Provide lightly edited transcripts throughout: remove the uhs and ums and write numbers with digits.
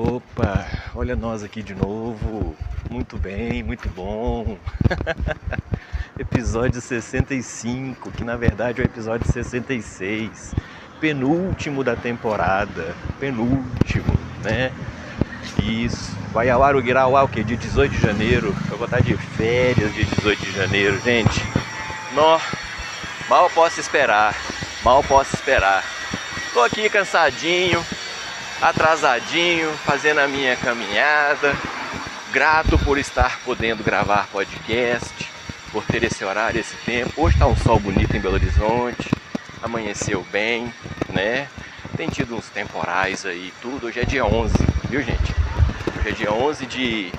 Opa, olha nós aqui de novo. Muito bem, muito bom. Episódio 65, que na verdade é o episódio 66. Penúltimo da temporada. Penúltimo, né? Isso. Vai ao ar o quê? Dia 18 de janeiro. Eu vou estar de férias dia 18 de janeiro, gente. Nó, mal posso esperar. Mal posso esperar. Tô aqui cansadinho, atrasadinho, fazendo a minha caminhada, grato por estar podendo gravar podcast, por ter esse horário, esse tempo. Hoje tá um sol bonito em Belo Horizonte, amanheceu bem, né? Tem tido uns temporais aí, tudo. Hoje é dia 11, viu, gente? Hoje é dia 11 de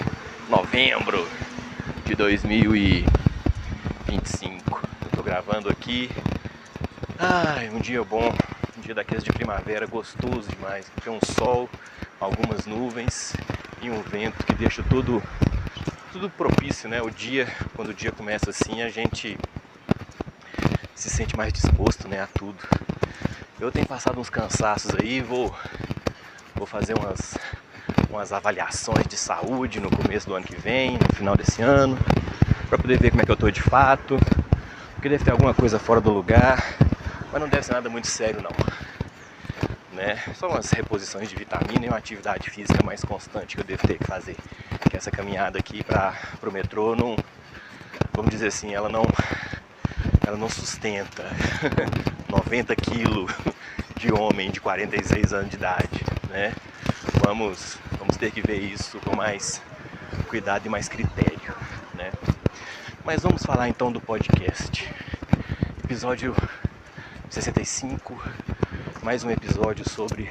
novembro de 2025. Eu tô gravando aqui. Ai, um dia bom. Um dia daqueles de primavera, gostoso demais. Tem um sol, algumas nuvens e um vento que deixa tudo propício, né? Quando o dia começa assim, a gente se sente mais disposto, né, a tudo. Eu tenho passado uns cansaços aí, vou fazer umas avaliações de saúde no começo do ano que vem, no final desse ano, para poder ver como é que eu tô de fato, porque deve ter alguma coisa fora do lugar. Mas não deve ser nada muito sério não, né? Só umas reposições de vitamina e uma atividade física mais constante que eu devo ter que fazer. Que essa caminhada aqui para o metrô não, vamos dizer assim, ela não sustenta 90 quilos de homem de 46 anos de idade, né? Vamos ter que ver isso com mais cuidado e mais critério, né? Mas vamos falar então do podcast. Episódio 65, mais um episódio sobre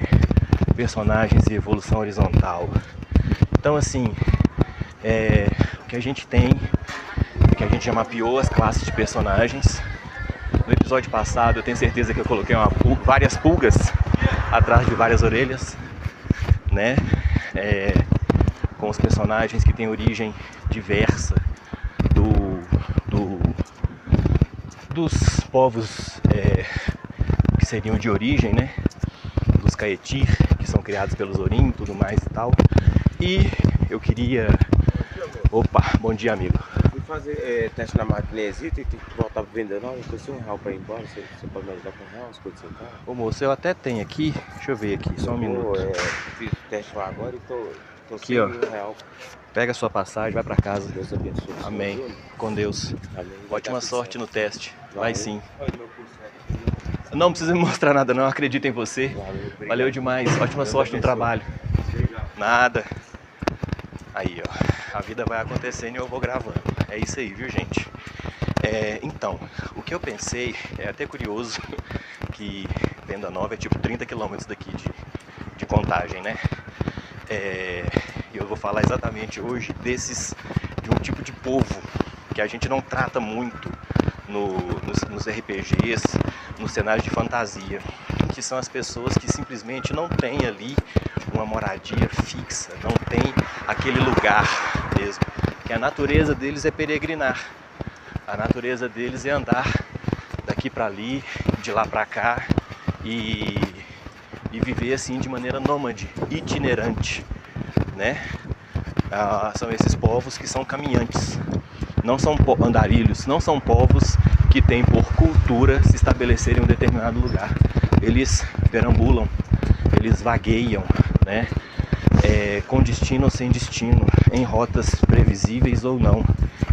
personagens e evolução horizontal. Então assim, o que a gente tem, que a gente já mapeou as classes de personagens. No episódio passado eu tenho certeza que eu coloquei várias pulgas atrás de várias orelhas, né? Com os personagens que têm origem diversa dos povos que seriam de origem, né? Dos Caetir, que são criados pelos Orim e tudo mais e tal. E eu queria... Opa, bom dia, amigo. Fui fazer teste na maquininha e tem que voltar pra vender não. Eu consegui R$1 pra ir embora. Você pode me ajudar com R$1, as coisas assim, tá? Ô moço, eu até tenho aqui. Deixa eu ver aqui, só um minuto. Fiz o teste lá agora e tô aqui, sem ó. R$1. Pega a sua passagem, vai pra casa. Deus abençoe. Amém. Senhor. Com Deus. Amém. Ótima sorte no teste. Vai sim. Olha meu curso. Não precisa me mostrar nada não, acredito em você. Valeu demais. Ótima sorte no trabalho. Nada. Aí, ó. A vida vai acontecendo e eu vou gravando. É isso aí, viu, gente? Então, o que eu pensei, é até curioso, que Venda Nova é tipo 30 km daqui de Contagem, né? E eu vou falar exatamente hoje de um tipo de povo que a gente não trata muito nos RPGs, nos cenários de fantasia, que são as pessoas que simplesmente não têm ali uma moradia fixa, não tem aquele lugar mesmo, que a natureza deles é peregrinar, a natureza deles é andar daqui para ali, de lá para cá e viver assim de maneira nômade, itinerante, né? São esses povos que são caminhantes, não são andarilhos, não são povos que têm por cultura se estabelecer em um determinado lugar. Eles perambulam, eles vagueiam, né? Com destino ou sem destino, em rotas previsíveis ou não.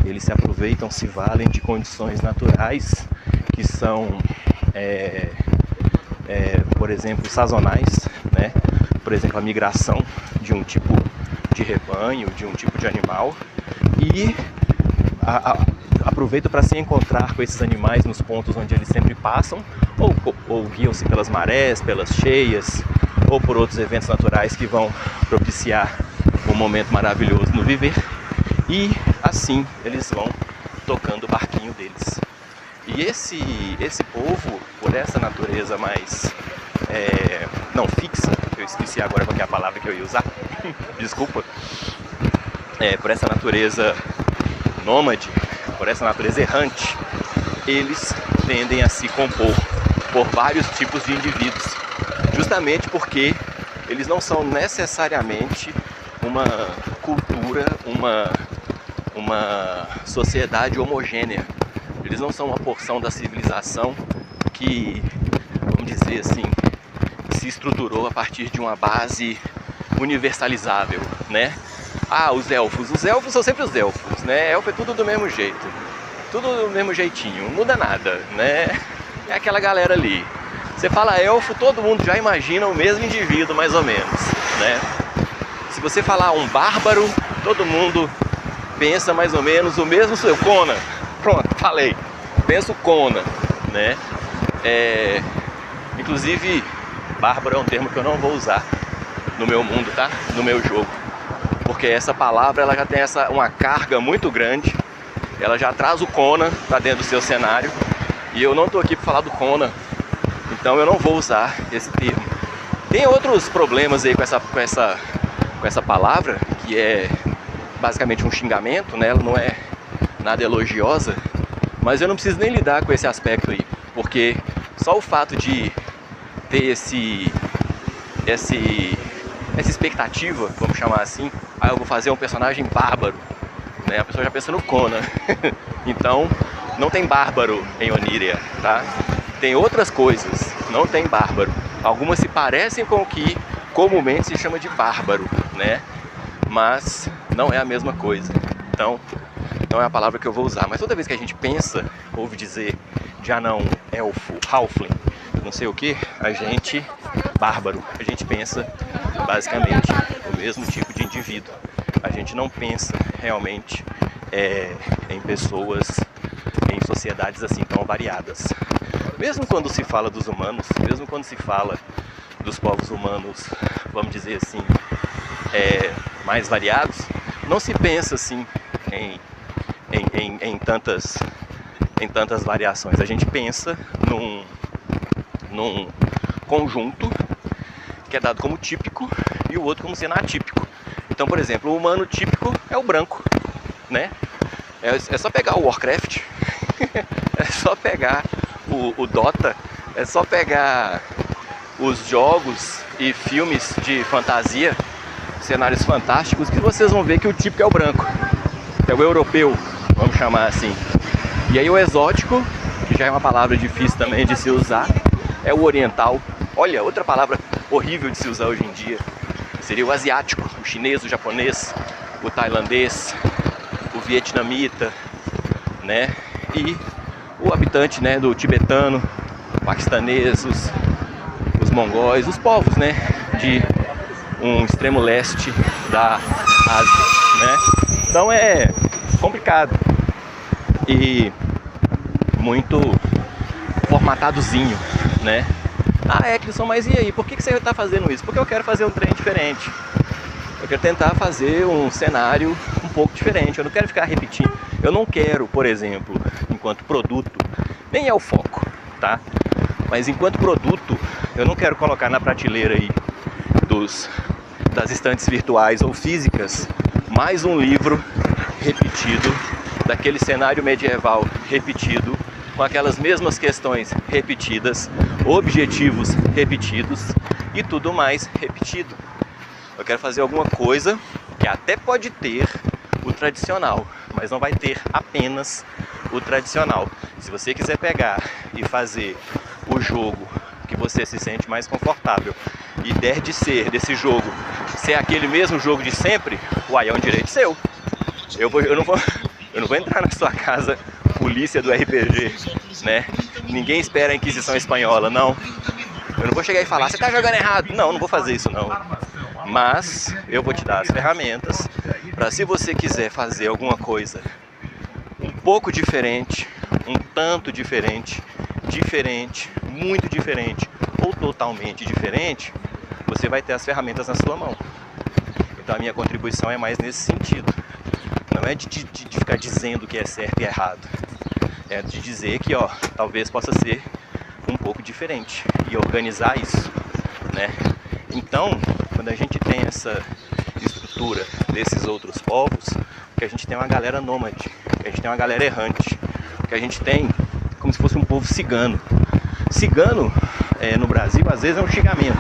Eles se aproveitam, se valem de condições naturais que são, por exemplo, sazonais, né? Por exemplo, a migração de um tipo de rebanho, de um tipo de animal, e aproveita para se encontrar com esses animais nos pontos onde eles sempre passam, ou guiam-se pelas marés, pelas cheias, ou por outros eventos naturais que vão propiciar um momento maravilhoso no viver, e assim eles vão tocando o barquinho deles. E esse povo, por essa natureza mais não fixa, eu esqueci agora qual é a palavra que eu ia usar, desculpa, por essa natureza nômade, por essa natureza errante, eles tendem a se compor por vários tipos de indivíduos, justamente porque eles não são necessariamente uma cultura, uma sociedade homogênea. Eles não são uma porção da civilização que, vamos dizer assim, se estruturou a partir de uma base universalizável, né? Ah, os elfos são sempre os elfos, né? Elfo é tudo do mesmo jeito, tudo do mesmo jeitinho, não muda nada, né? É aquela galera ali. Você fala elfo, todo mundo já imagina o mesmo indivíduo, mais ou menos, né? Se você falar um bárbaro, todo mundo pensa mais ou menos o mesmo. Conan, pronto, falei. Penso Conan, né? Inclusive, bárbaro é um termo que eu não vou usar no meu mundo, tá? No meu jogo. Porque essa palavra, ela já tem uma carga muito grande. Ela já traz o Conan pra dentro do seu cenário. E eu não tô aqui pra falar do Conan. Então eu não vou usar esse termo. Tem outros problemas aí com essa palavra, que é basicamente um xingamento, né? Ela não é nada elogiosa, mas eu não preciso nem lidar com esse aspecto aí, porque só o fato de ter essa expectativa, vamos chamar assim, eu vou fazer um personagem bárbaro, né? A pessoa já pensa no Conan. Então não tem bárbaro em Oníria, tá? Tem outras coisas, não tem bárbaro. Algumas se parecem com o que comumente se chama de bárbaro, né? Mas não é a mesma coisa. Então, não é a palavra que eu vou usar. Mas toda vez que a gente pensa, ouve dizer de anão, elfo, halfling, não sei o que, bárbaro, a gente pensa basicamente o mesmo tipo de indivíduo. A gente não pensa realmente em pessoas, em sociedades assim tão variadas. Mesmo quando se fala dos humanos, mesmo quando se fala dos povos humanos, vamos dizer assim, mais variados, não se pensa assim em tantas variações. A gente pensa num conjunto que é dado como típico e o outro como sendo atípico. Então, por exemplo, o humano típico é o branco, né? É só pegar o Warcraft, é só pegar o Dota, é só pegar os jogos e filmes de fantasia, cenários fantásticos, que vocês vão ver que o típico é o branco, é o europeu, vamos chamar assim. E aí o exótico, que já é uma palavra difícil também de se usar, é o oriental. Olha, outra palavra horrível de se usar hoje em dia seria o asiático, o chinês, o japonês, o tailandês, o vietnamita, né? E o habitante, né, do tibetano, o paquistanês, os mongóis, os povos, né, de um extremo leste da Ásia, né? Então é complicado e muito formatadozinho, né? Eclisson, mas e aí? Por que você está fazendo isso? Porque eu quero fazer um trem diferente. Eu quero tentar fazer um cenário um pouco diferente. Eu não quero ficar repetindo. Eu não quero, por exemplo, enquanto produto, nem é o foco, tá? Mas enquanto produto, eu não quero colocar na prateleira aí das estantes virtuais ou físicas mais um livro repetido, daquele cenário medieval repetido, com aquelas mesmas questões repetidas, objetivos repetidos e tudo mais repetido. Eu quero fazer alguma coisa que até pode ter o tradicional, mas não vai ter apenas o tradicional. Se você quiser pegar e fazer o jogo que você se sente mais confortável e der de ser desse jogo ser aquele mesmo jogo de sempre, é um direito seu. Eu não vou entrar na sua casa, polícia do RPG, né? Ninguém espera a Inquisição Espanhola, não. Eu não vou chegar e falar, você tá jogando errado. Não vou fazer isso, não. Mas eu vou te dar as ferramentas para, se você quiser fazer alguma coisa um pouco diferente, um tanto diferente, muito diferente ou totalmente diferente, você vai ter as ferramentas na sua mão. Então a minha contribuição é mais nesse sentido. Não é de ficar dizendo que é certo e errado. É de dizer que, talvez possa ser um pouco diferente e organizar isso, né? Então, quando a gente tem essa estrutura desses outros povos, que a gente tem uma galera nômade, que a gente tem uma galera errante, que a gente tem como se fosse um povo cigano. Cigano, no Brasil, às vezes é um xingamento.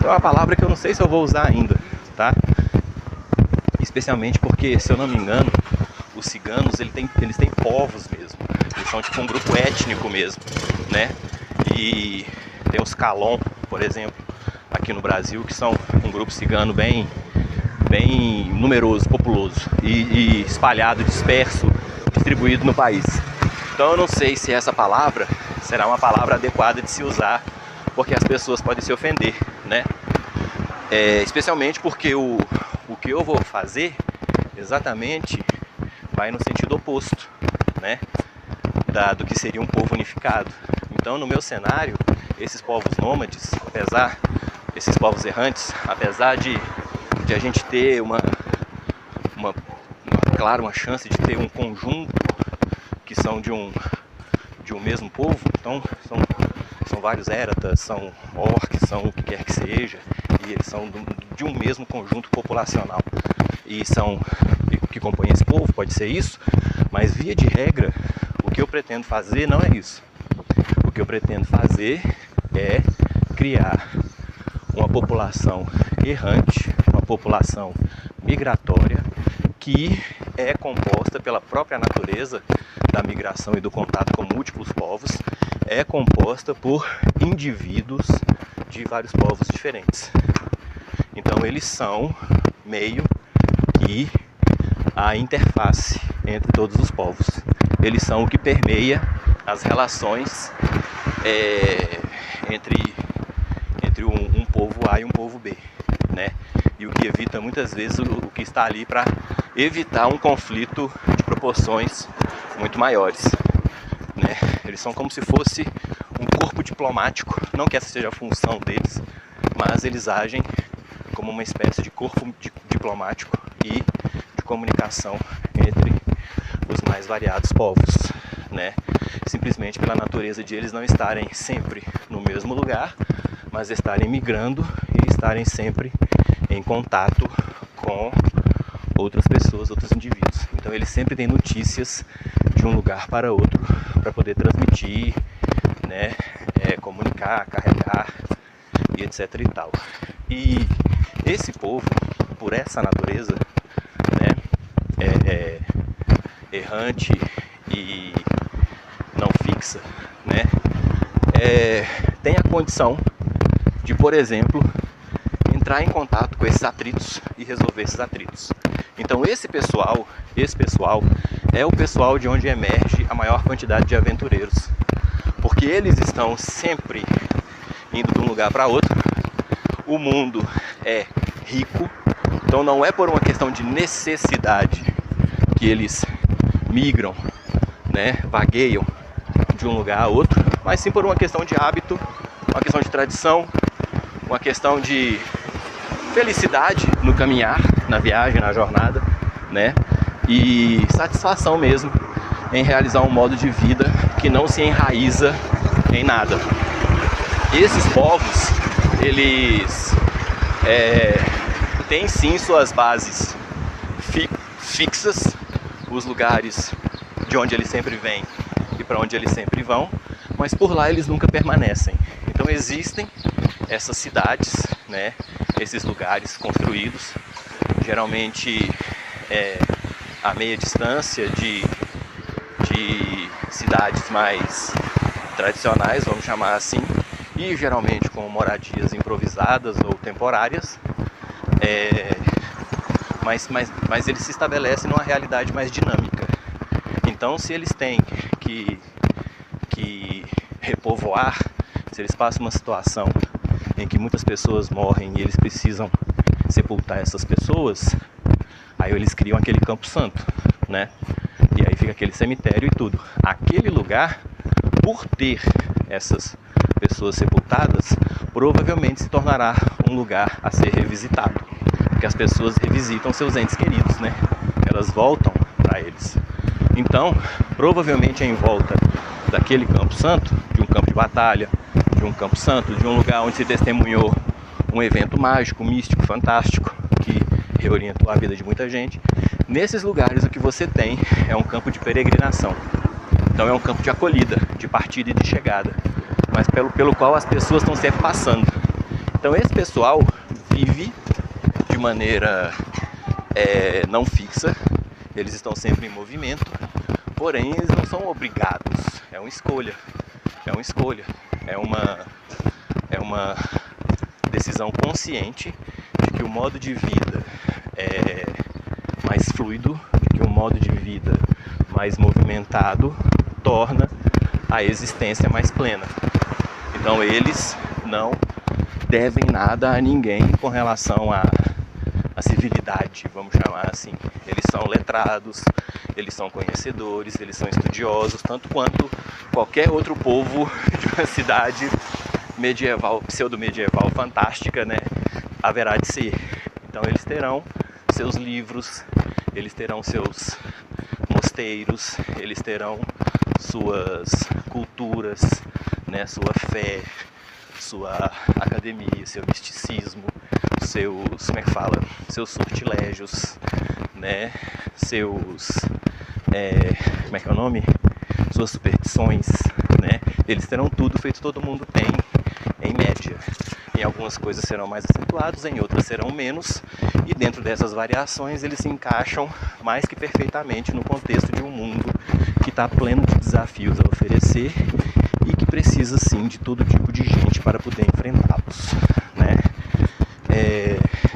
Então é uma palavra que eu não sei se eu vou usar ainda, tá? Especialmente porque, se eu não me engano, os ciganos, eles têm povos mesmo. Eles são tipo um grupo étnico mesmo, né? E tem os Calon, por exemplo, aqui no Brasil, que são um grupo cigano bem numeroso, populoso e espalhado, disperso, distribuído no país. Então eu não sei se essa palavra será uma palavra adequada de se usar, porque as pessoas podem se ofender, né? Especialmente porque o que eu vou fazer exatamente vai no sentido oposto, né? Do que seria um povo unificado. Então, no meu cenário, esses povos nômades, esses povos errantes, apesar de a gente ter uma chance de ter um conjunto que são de um mesmo povo, então são vários ératas, são orcs, são o que quer que seja, e eles são de um mesmo conjunto populacional e são que compõem esse povo, pode ser isso, mas via de regra o que eu pretendo fazer não é isso. O que eu pretendo fazer é criar uma população errante, uma população migratória que é composta pela própria natureza da migração e do contato com múltiplos povos, é composta por indivíduos de vários povos diferentes. Então eles são meio que a interface entre todos os povos. Eles são o que permeia as relações entre um povo A e um povo B, né? E o que evita muitas vezes o que está ali para evitar um conflito de proporções muito maiores, né? Eles são como se fosse um corpo diplomático, não que essa seja a função deles, mas eles agem como uma espécie de corpo diplomático e de comunicação entre os mais variados povos, né? Simplesmente pela natureza de eles não estarem sempre no mesmo lugar, mas estarem migrando e estarem sempre em contato com outras pessoas, outros indivíduos. Então eles sempre têm notícias de um lugar para outro para poder transmitir, né, comunicar, carregar e etc e tal. E esse povo, por essa natureza, né, errante e não fixa, né, tem a condição de, por exemplo, entrar em contato com esses atritos e resolver esses atritos. Então esse pessoal é o pessoal de onde emerge a maior quantidade de aventureiros, porque eles estão sempre indo de um lugar para outro. O mundo é rico, então não é por uma questão de necessidade que eles migram, né, vagueiam de um lugar a outro, mas sim por uma questão de hábito, uma questão de tradição, uma questão de felicidade no caminhar, na viagem, na jornada, né? E satisfação mesmo em realizar um modo de vida que não se enraiza em nada. Esses povos, eles têm sim suas bases fixas, os lugares de onde eles sempre vêm e para onde eles sempre vão, mas por lá eles nunca permanecem. Então existem essas cidades, né, esses lugares construídos, geralmente a meia distância de cidades mais tradicionais, vamos chamar assim, e geralmente com moradias improvisadas ou temporárias, mas eles se estabelecem numa realidade mais dinâmica. Então, se eles têm que repovoar, se eles passam uma situação em que muitas pessoas morrem e eles precisam sepultar essas pessoas, aí eles criam aquele campo santo, né? E aí fica aquele cemitério e tudo. Aquele lugar, por ter essas pessoas sepultadas, provavelmente se tornará um lugar a ser revisitado, porque as pessoas revisitam seus entes queridos, né? Elas voltam para eles. Então, provavelmente em volta daquele campo santo, de um campo de batalha, de um campo santo, de um lugar onde se testemunhou um evento mágico, místico, fantástico, que reorientou a vida de muita gente, nesses lugares o que você tem é um campo de peregrinação. Então é um campo de acolhida, de partida e de chegada, mas pelo qual as pessoas estão sempre passando. Então esse pessoal vive de maneira não fixa, eles estão sempre em movimento, porém eles não são obrigados, é uma escolha, é uma decisão consciente de que o modo de vida é mais fluido, de que um modo de vida mais movimentado torna a existência mais plena. Então eles não devem nada a ninguém com relação à civilidade, vamos chamar assim. Eles são letrados, eles são conhecedores, eles são estudiosos, tanto quanto qualquer outro povo de uma cidade medieval, pseudo-medieval fantástica, né, haverá de ser. Então eles terão seus livros, eles terão seus mosteiros, eles terão suas culturas, né, sua fé, sua academia, seu misticismo, seus, seus sortilégios, né, seus, suas superstições, né, eles terão tudo feito, todo mundo tem, em média. Em algumas coisas serão mais acentuados, em outras serão menos, e dentro dessas variações eles se encaixam mais que perfeitamente no contexto de um mundo que está pleno de desafios a oferecer e que precisa sim de todo tipo de gente para poder enfrentá-los, né?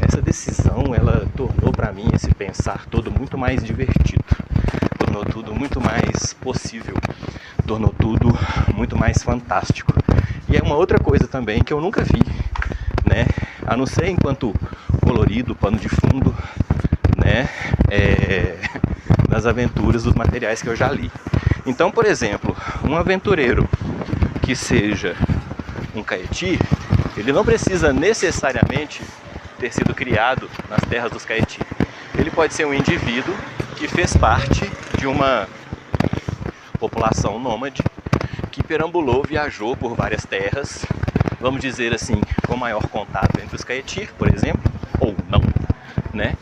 Essa decisão, ela tornou para mim esse pensar todo muito mais divertido, tornou tudo muito mais possível, tornou tudo muito mais fantástico. E é uma outra coisa também que eu nunca vi, né? A não ser enquanto colorido, pano de fundo, né? Nas aventuras dos materiais que eu já li. Então, por exemplo, um aventureiro que seja um Caeti, ele não precisa necessariamente ter sido criado nas terras dos Caeti. Ele pode ser um indivíduo que fez parte de uma população nômade que perambulou, viajou por várias terras, vamos dizer assim, com maior contato entre os Caeti, por exemplo, ou não, né?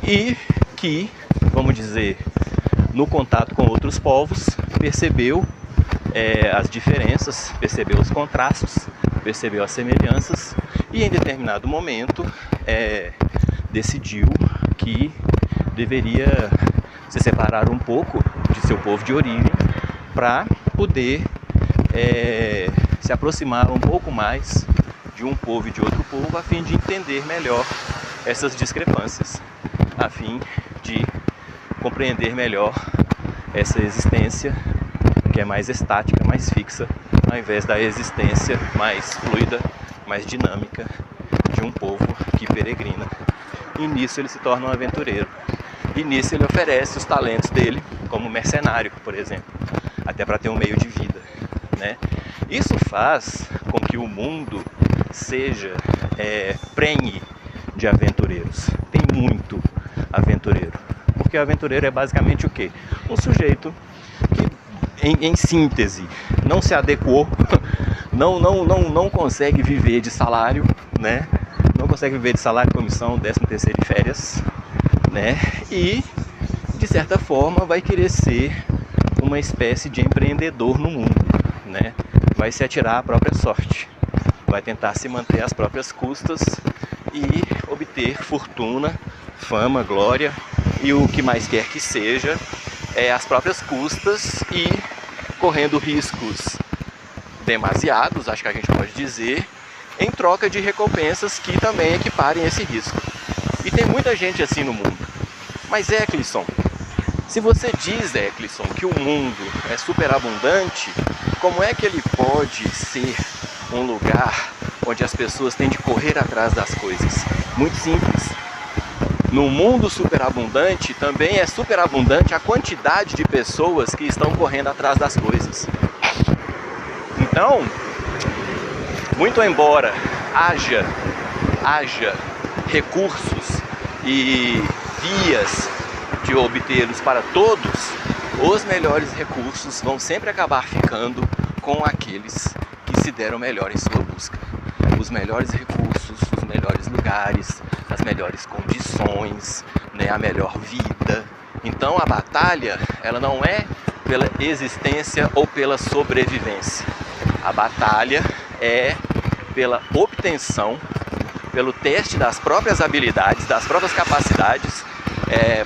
E que, vamos dizer, no contato com outros povos, percebeu as diferenças, percebeu os contrastes, percebeu as semelhanças e em determinado momento decidiu que deveria se separar um pouco de seu povo de origem para poder se aproximar um pouco mais de um povo e de outro povo, a fim de entender melhor essas discrepâncias, a fim de compreender melhor essa existência que é mais estática, mais fixa, ao invés da existência mais fluida, mais dinâmica de um povo que peregrina. E nisso ele se torna um aventureiro. E nisso ele oferece os talentos dele como mercenário, por exemplo, até para ter um meio de vida, né? Isso faz com que o mundo seja prenhe de aventureiros. Tem muito aventureiro. Porque o aventureiro é basicamente o quê? Um sujeito que, em síntese, não se adequou, não consegue viver de salário, né? Não consegue viver de salário, comissão, 13º de férias, né? E, de certa forma, vai querer ser uma espécie de empreendedor no mundo, né? Vai se atirar à própria sorte, vai tentar se manter às próprias custas e obter fortuna, fama, glória e o que mais quer que seja, às próprias custas e correndo riscos demasiados, acho que a gente pode dizer, em troca de recompensas que também equiparem esse risco. E tem muita gente assim no mundo. Mas Eccleston, se você diz, Eccleston, que o mundo é superabundante, como é que ele pode ser um lugar onde as pessoas têm de correr atrás das coisas? Muito simples. No mundo superabundante, também é superabundante a quantidade de pessoas que estão correndo atrás das coisas. Então, muito embora haja recursos e vias de obtê-los para todos, os melhores recursos vão sempre acabar ficando com aqueles que se deram melhor em sua busca. Os melhores recursos, os melhores lugares, as melhores condições, né, a melhor vida. Então a batalha, ela não é pela existência ou pela sobrevivência. A batalha é pela obtenção pelo teste das próprias habilidades, das próprias capacidades,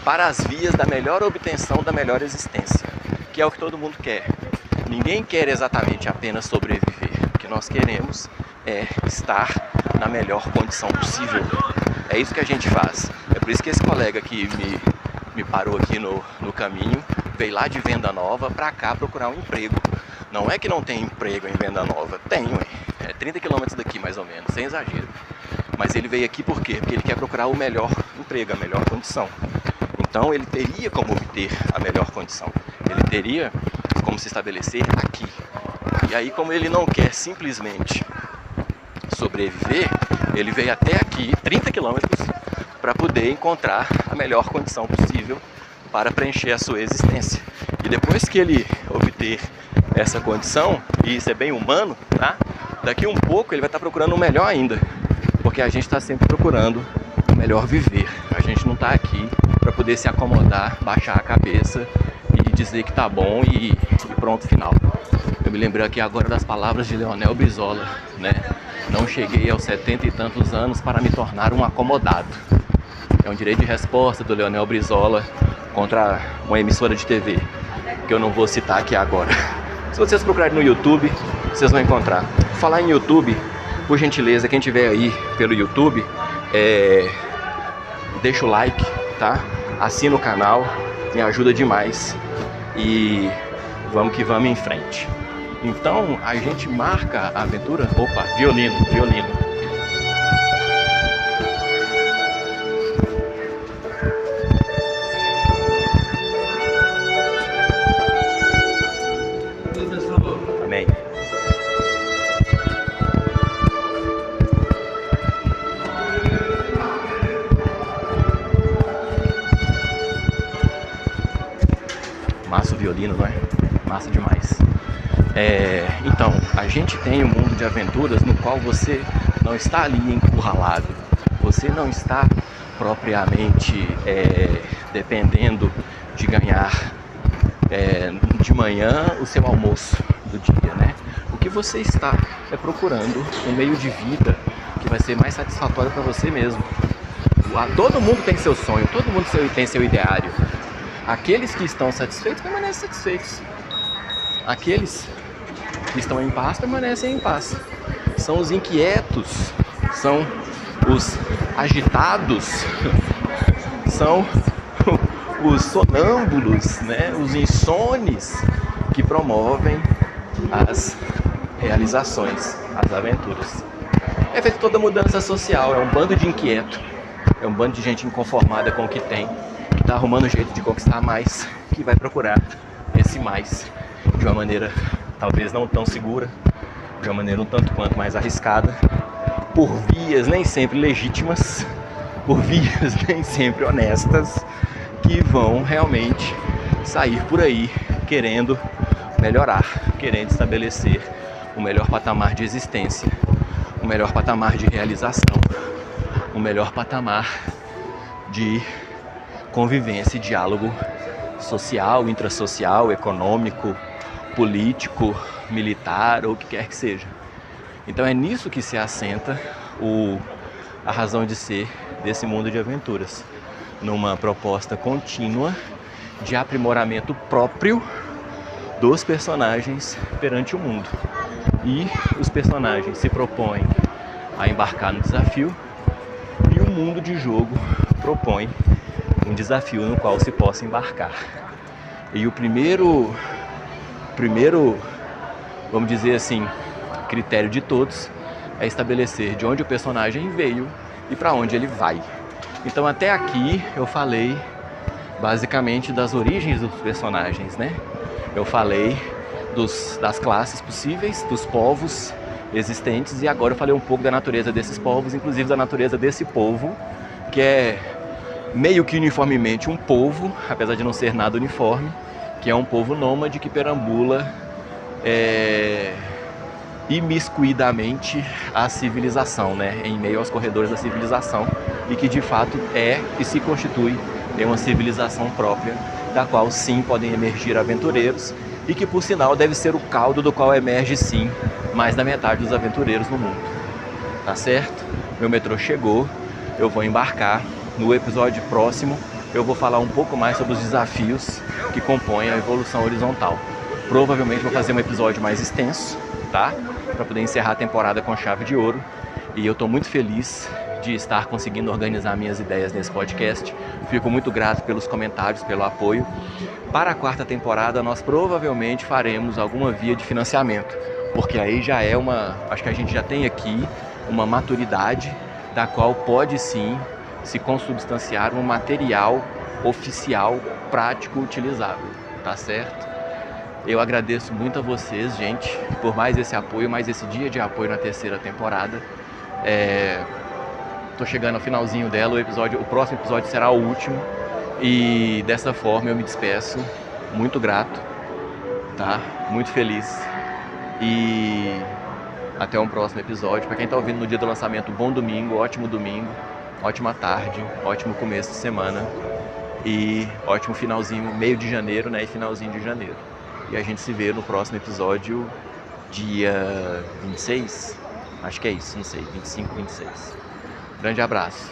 para as vias da melhor obtenção da melhor existência, que é o que todo mundo quer. Ninguém quer exatamente apenas sobreviver. O que nós queremos é estar na melhor condição possível. É isso que a gente faz. É por isso que esse colega que me parou aqui no caminho, veio lá de Venda Nova para cá procurar um emprego. Não é que não tem emprego em Venda Nova, tem, ué. É 30 quilômetros daqui mais ou menos, sem exagero. Mas ele veio aqui por quê? Porque ele quer procurar o melhor emprego, a melhor condição. Então ele teria como obter a melhor condição. Ele teria como se estabelecer aqui. E aí, como ele não quer simplesmente sobreviver, ele veio até aqui, 30 quilômetros, para poder encontrar a melhor condição possível para preencher a sua existência. E depois que ele obter essa condição, e isso é bem humano, tá? Daqui um pouco ele vai estar procurando o melhor ainda, porque a gente está sempre procurando o melhor viver. A gente não está aqui para poder se acomodar, baixar a cabeça e dizer que tá bom e pronto, final. Eu me lembrei aqui agora das palavras de Leonel Brizola, né? Não cheguei aos 70 e tantos anos para me tornar um acomodado. É um direito de resposta do Leonel Brizola contra uma emissora de TV, que eu não vou citar aqui agora. Se vocês procurarem no YouTube, vocês vão encontrar. Falar em YouTube, por gentileza, quem tiver aí pelo YouTube, deixa o like, tá? Assina o canal, me ajuda demais. E vamos que vamos em frente. Então a gente marca a aventura. Opa, violino. Amém. Massa o violino, não é? Massa demais. Então, a gente tem um mundo de aventuras no qual você não está ali encurralado. Você não está propriamente dependendo de ganhar de manhã o seu almoço do dia, né? O que você está procurando um meio de vida que vai ser mais satisfatório para você mesmo. Todo mundo tem seu sonho, todo mundo tem seu ideário. Aqueles que estão satisfeitos permanecem satisfeitos. Aqueles que estão em paz permanecem em paz. São os inquietos, são os agitados, são os sonâmbulos, né? Os insones que promovem as realizações, as aventuras. É feita toda mudança social, é um bando de inquieto, é um bando de gente inconformada com o que tem, que está arrumando jeito de conquistar mais, que vai procurar esse mais de uma maneira talvez não tão segura, de uma maneira um tanto quanto mais arriscada, por vias nem sempre legítimas, por vias nem sempre honestas, que vão realmente sair por aí querendo melhorar, querendo estabelecer o melhor patamar de existência, o melhor patamar de realização, o melhor patamar de convivência e diálogo social, intrasocial, econômico, político, militar ou o que quer que seja. Então é nisso que se assenta a razão de ser desse mundo de aventuras, numa proposta contínua de aprimoramento próprio dos personagens perante o mundo. E os personagens se propõem a embarcar no desafio e o mundo de jogo propõe um desafio no qual se possa embarcar. E o primeiro, vamos dizer assim, critério de todos é estabelecer de onde o personagem veio e para onde ele vai. Então até aqui eu falei basicamente das origens dos personagens, né? Eu falei das classes possíveis, dos povos existentes, e agora eu falei um pouco da natureza desses povos, inclusive da natureza desse povo, que é meio que uniformemente um povo, apesar de não ser nada uniforme, que é um povo nômade que perambula imiscuidamente a civilização, né? Em meio aos corredores da civilização, e que de fato é e se constitui em uma civilização própria, da qual sim podem emergir aventureiros, e que por sinal deve ser o caldo do qual emerge sim mais da metade dos aventureiros no mundo. tá certo? Meu metrô chegou, eu vou embarcar. No episódio próximo eu vou falar um pouco mais sobre os desafios que compõem a evolução horizontal. Provavelmente vou fazer um episódio mais extenso, tá? Para poder encerrar a temporada com chave de ouro. E eu estou muito feliz de estar conseguindo organizar minhas ideias nesse podcast. Fico muito grato pelos comentários, pelo apoio. Para a quarta temporada, nós provavelmente faremos alguma via de financiamento, porque aí já é acho que a gente já tem aqui uma maturidade da qual pode sim se consubstanciar um material oficial, prático, utilizável, tá certo? Eu agradeço muito a vocês, gente, por mais esse apoio, mais esse dia de apoio na terceira temporada. Tô chegando ao finalzinho dela, o próximo episódio será o último. E dessa forma eu me despeço, muito grato, tá? Muito feliz. E até um próximo episódio. Para quem tá ouvindo no dia do lançamento, bom domingo, ótima tarde, ótimo começo de semana. E ótimo finalzinho, meio de janeiro, né? E finalzinho de janeiro. E a gente se vê no próximo episódio, dia 26. Acho que é isso, não sei, 25, 26. Grande abraço.